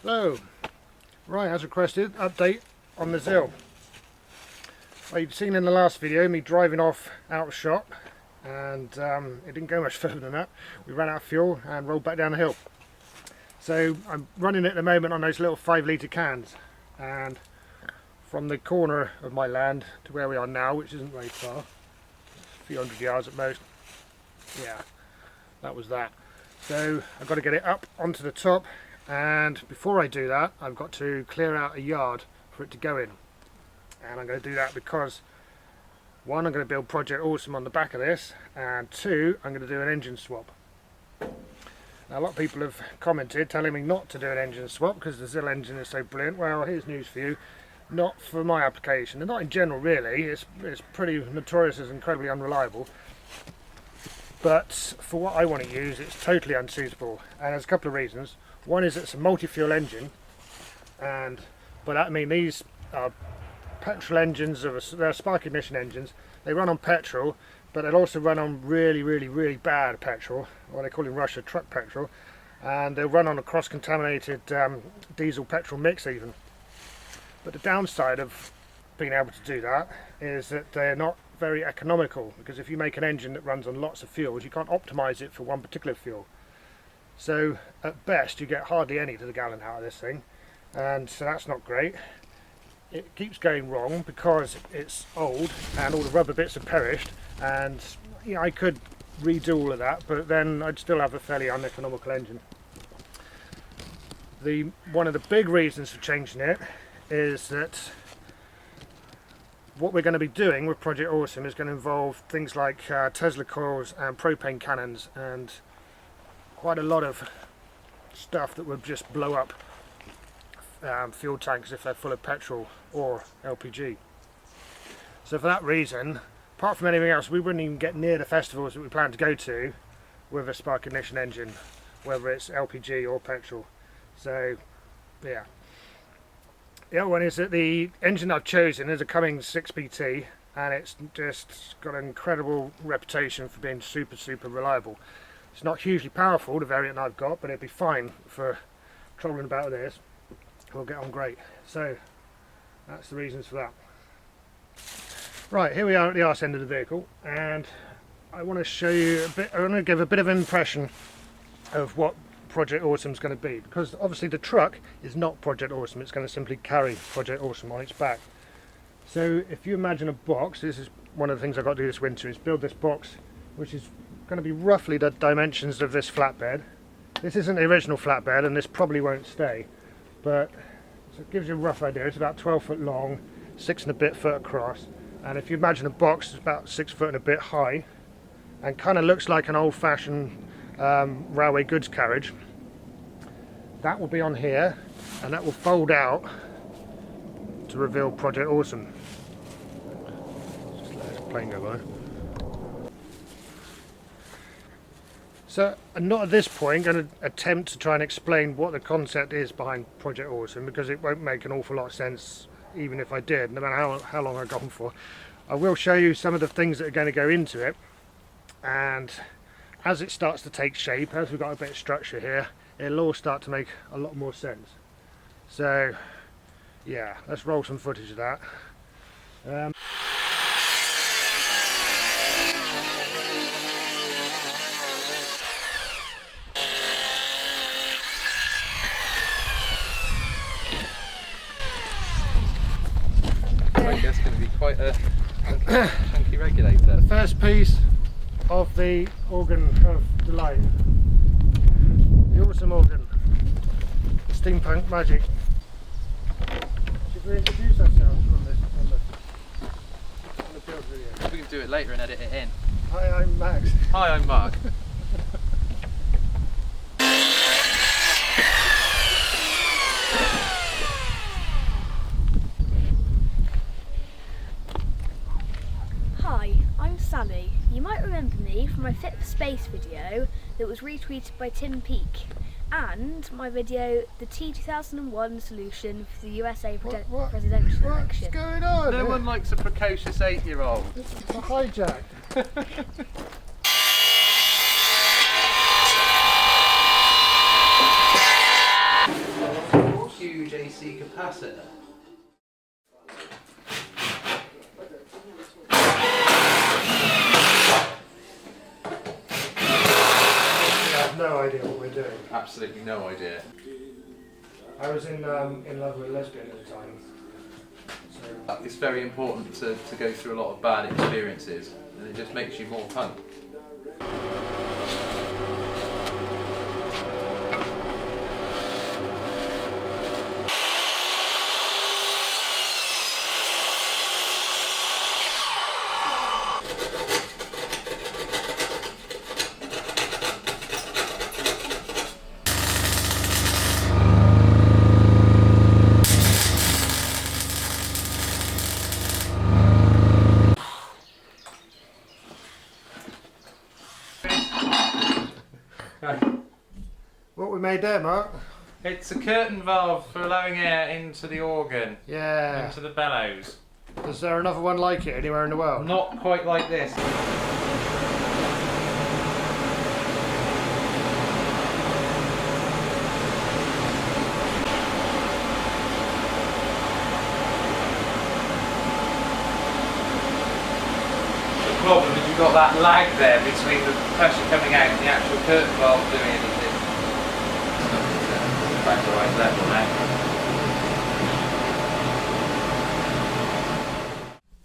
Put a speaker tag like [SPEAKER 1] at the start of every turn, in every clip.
[SPEAKER 1] So, right, as requested, update on the ZIL. Well, you've seen in the last video me driving off out of shot, and it didn't go much further than that. We ran out of fuel and rolled back down the hill. So I'm running it at the moment on those little 5-litre cans, and from the corner of my land to where we are now, which isn't very far, a few hundred yards at most, yeah, that was that. So I've got to get it up onto the top, and before I do that I've got to clear out a yard for it to go in. And I'm going to do that because, one, I'm going to build Project Awesome on the back of this, and two, I'm going to do an engine swap. Now, a lot of people have commented telling me not to do an engine swap because the ZIL engine is so brilliant. Well, here's news for you. Not for my application, and not in general really. It's pretty notorious as incredibly unreliable. But for what I want to use, it's totally unsuitable, and there's a couple of reasons. One is it's a multi-fuel engine, and by that I mean these are petrol engines, they're spark ignition engines. They run on petrol, but they'll also run on really bad petrol, what they call in Russia truck petrol, and they'll run on a cross-contaminated diesel petrol mix even. But the downside of being able to do that is that they're not very economical, because if you make an engine that runs on lots of fuels, you can't optimize it for one particular fuel. So at best you get hardly any to the gallon out of this thing, and so that's not great. It keeps going wrong because it's old and all the rubber bits have perished, and you know, I could redo all of that, but then I'd still have a fairly uneconomical engine. One of the big reasons for changing it is that what we're going to be doing with Project Awesome is going to involve things like Tesla coils and propane cannons, and quite a lot of stuff that would just blow up fuel tanks if they're full of petrol or LPG. So for that reason, apart from anything else, we wouldn't even get near the festivals that we plan to go to with a spark ignition engine, whether it's LPG or petrol. So yeah. The other one is that the engine I've chosen is a Cummins 6PT, and it's just got an incredible reputation for being super reliable. It's not hugely powerful, the variant I've got, but it'd be fine for trolling about with this. We'll get on great. So that's the reasons for that. Right, here we are at the arse end of the vehicle, and I want to show you a bit. I want to give a bit of an impression of what Project Awesome is going to be, because obviously the truck is not Project Awesome. It's going to simply carry Project Awesome on its back. So if you imagine a box, this is one of the things I've got to do this winter, is build this box, which is going to be roughly the dimensions of this flatbed. This isn't the original flatbed, and this probably won't stay, but so it gives you a rough idea. It's about 12 foot long, 6 and a bit foot across, and if you imagine a box, it's about 6 foot and a bit high, and kind of looks like an old-fashioned railway goods carriage. That will be on here, and that will fold out to reveal Project Awesome. Just let this plane go by. So I'm not at this point going to attempt to try and explain what the concept is behind Project Awesome, because it won't make an awful lot of sense even if I did, no matter how long I've gone for. I will show you some of the things that are going to go into it, and as it starts to take shape, as we've got a bit of structure here, it'll all start to make a lot more sense. So yeah, let's roll some footage of that.
[SPEAKER 2] That's going to be quite a chunky regulator.
[SPEAKER 1] The first piece of the organ of delight, the Awesome organ, steampunk magic. Should we introduce ourselves on the build video?
[SPEAKER 2] We can do it later and edit it in.
[SPEAKER 1] Hi, I'm Max.
[SPEAKER 2] Hi, I'm Mark.
[SPEAKER 3] Hi, I'm Sally. You might remember me from my Fit for Space video that was retweeted by Tim Peake, and my video, the T2001 solution for the USA presidential election.
[SPEAKER 1] What's going on?
[SPEAKER 2] No one likes a precocious 8-year-old.
[SPEAKER 1] It's a hijack.
[SPEAKER 2] DC capacitor.
[SPEAKER 1] I have no idea what we're doing.
[SPEAKER 2] Absolutely no idea.
[SPEAKER 1] I was in love with a lesbian at the time. So
[SPEAKER 2] It's very important to go through a lot of bad experiences, and it just makes you more punk.
[SPEAKER 1] what we made there, Mark?
[SPEAKER 2] It's a curtain valve for allowing air into the organ,
[SPEAKER 1] Yeah.
[SPEAKER 2] into the bellows.
[SPEAKER 1] Is there another one like it anywhere in the world?
[SPEAKER 2] Not quite like this. The problem is you've got that lag there between the pressure coming out and the actual curtain valve doing anything. Back to the right level now.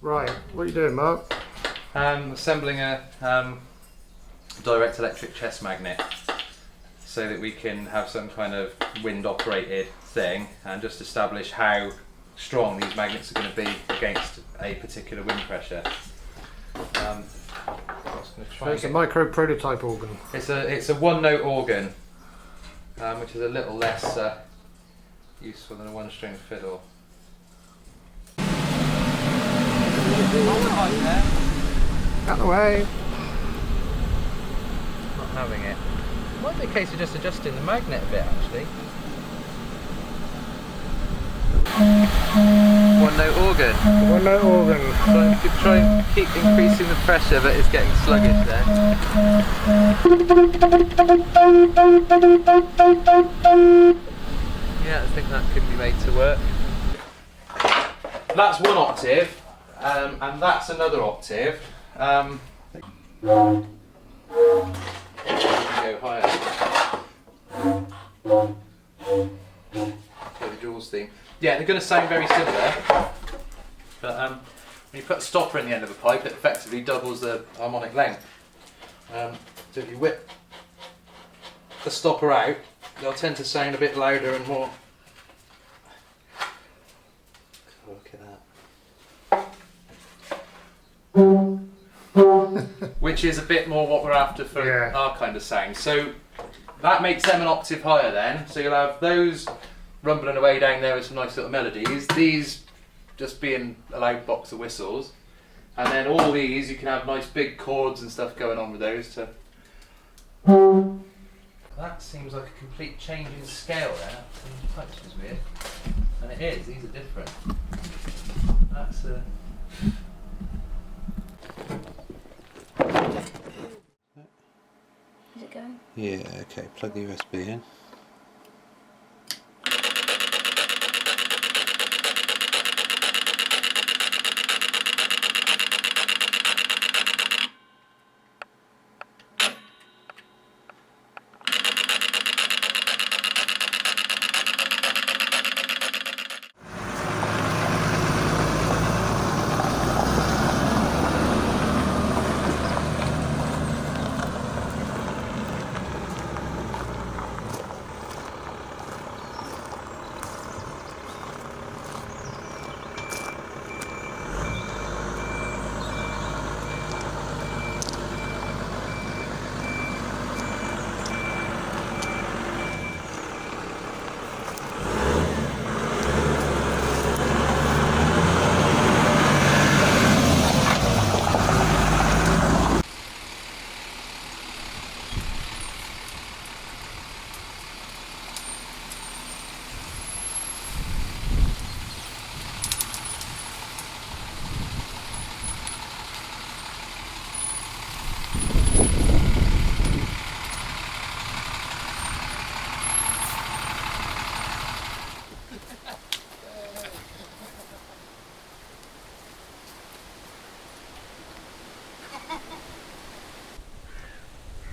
[SPEAKER 1] Right, what are you doing, Mark?
[SPEAKER 2] Assembling a direct electric chest magnet so that we can have some kind of wind operated thing and just establish how strong these magnets are going to be against a particular wind pressure. I was going to try
[SPEAKER 1] It's a micro prototype organ.
[SPEAKER 2] It's a one note organ, which is a little less useful than a one string fiddle.
[SPEAKER 1] Out the way.
[SPEAKER 2] Not having it. Might be a case of just adjusting the magnet a bit actually. One note organ.
[SPEAKER 1] One note organ.
[SPEAKER 2] Try and keep increasing the pressure, but it's getting sluggish there. Yeah, I think that could be made to work. That's one octave, and that's another octave. Go higher. Okay, the Jaws theme. Yeah, they're going to sound very similar, but when you put a stopper in the end of a pipe, it effectively doubles the harmonic length. So if you whip the stopper out, they'll tend to sound a bit louder and more. Look at that. Which is a bit more what we're after for our kind of sound. So that makes them an octave higher then. So you'll have those rumbling away down there with some nice little melodies. These just being a loud box of whistles. And then all these, you can have nice big chords and stuff going on with those to... That seems like a complete change in scale there. That was weird. And it is, these are different. That's a...
[SPEAKER 3] Is it going?
[SPEAKER 2] Yeah, okay, plug the USB in.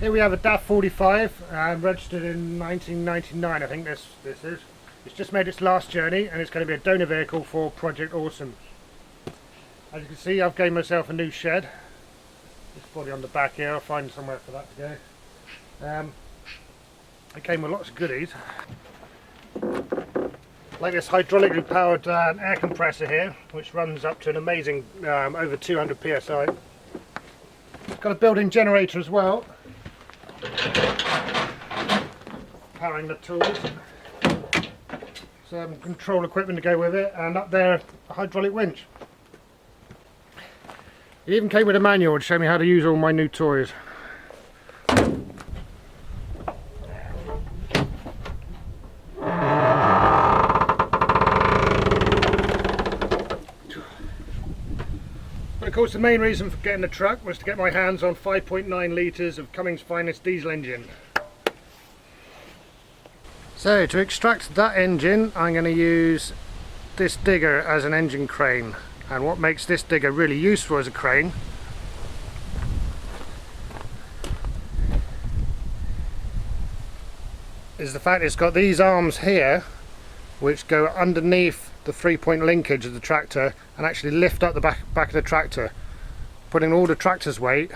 [SPEAKER 1] Here we have a DAF 45, registered in 1999, I think this is. It's just made its last journey and it's going to be a donor vehicle for Project Awesome. As you can see, I've gained myself a new shed. It's probably on the back here, I'll find somewhere for that to go. It came with lots of goodies. Like this hydraulically powered air compressor here, which runs up to an amazing over 200 psi. It's got a built-in generator as well, powering the tools. Some control equipment to go with it, and up there a hydraulic winch. It even came with a manual to show me how to use all my new toys. But of course the main reason for getting the truck was to get my hands on 5.9 litres of Cummins' finest diesel engine. So to extract that engine I'm going to use this digger as an engine crane, and what makes this digger really useful as a crane is the fact it's got these arms here which go underneath the 3-point linkage of the tractor and actually lift up the back of the tractor, putting all the tractor's weight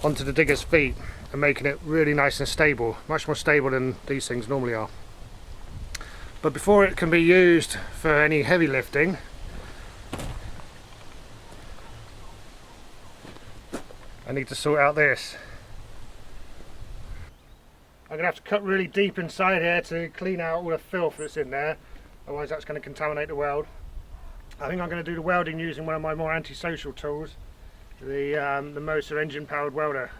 [SPEAKER 1] onto the digger's feet and making it really nice and stable, much more stable than these things normally are. But before it can be used for any heavy lifting, I need to sort out this. I'm going to have to cut really deep inside here to clean out all the filth that's in there, otherwise that's going to contaminate the weld. I think I'm going to do the welding using one of my more antisocial tools, the Moser engine powered welder.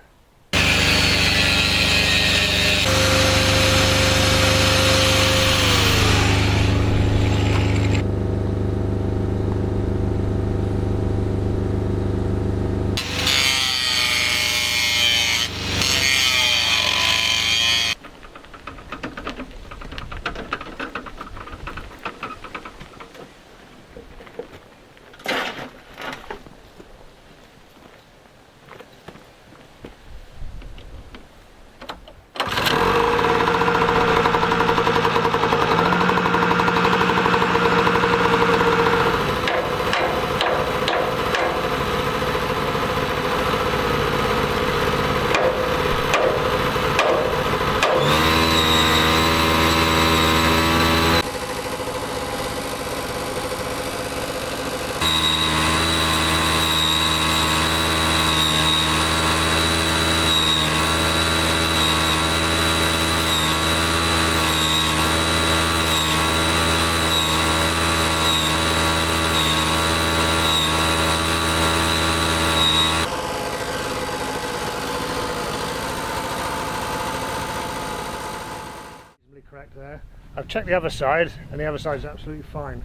[SPEAKER 1] Correct there. I've checked the other side and the other side is absolutely fine,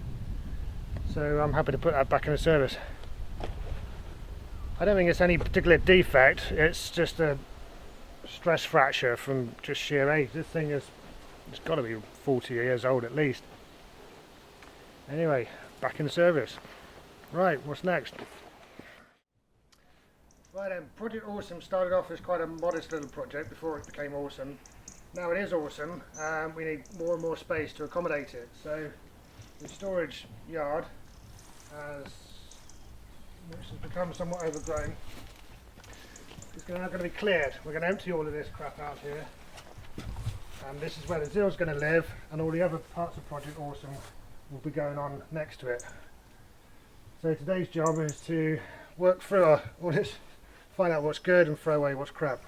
[SPEAKER 1] so I'm happy to put that back in the service. I don't think it's any particular defect, it's just a stress fracture from just sheer age. This thing is, it's got to be 40 years old at least. Anyway, back in the service. Right, what's next? Right then, Project Awesome started off as quite a modest little project before it became awesome. Now it is awesome, we need more and more space to accommodate it. So the storage yard, which has become somewhat overgrown, is now going to be cleared. We're going to empty all of this crap out here, and this is where the ZIL is going to live, and all the other parts of Project Awesome will be going on next to it. So today's job is to work through all this, find out what's good and throw away what's crap.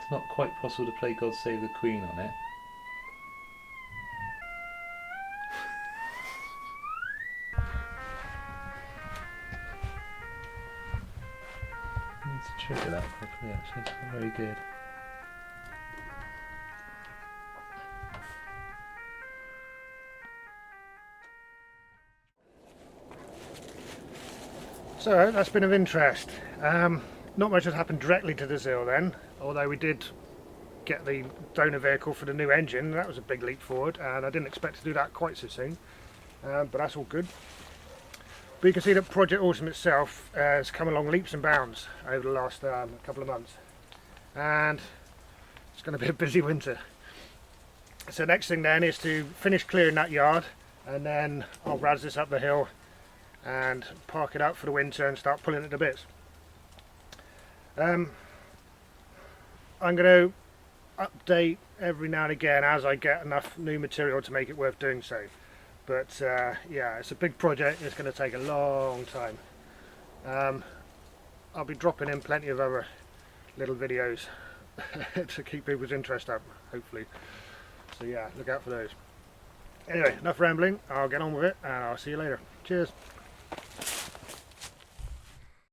[SPEAKER 2] It's not quite possible to play God Save the Queen on it. need to trigger that properly actually, it's not very good.
[SPEAKER 1] So that's been of interest. Not much has happened directly to the ZIL then, although we did get the donor vehicle for the new engine. That was a big leap forward, and I didn't expect to do that quite so soon, but that's all good. But you can see that Project Autumn itself has come along leaps and bounds over the last couple of months, and it's going to be a busy winter. So next thing then is to finish clearing that yard, and then I'll razz this up the hill and park it out for the winter and start pulling it to bits. I'm going to update every now and again as I get enough new material to make it worth doing so. But yeah, it's a big project, it's going to take a long time. I'll be dropping in plenty of other little videos to keep people's interest up, hopefully. So yeah, look out for those. Anyway, enough rambling, I'll get on with it and I'll see you later. Cheers.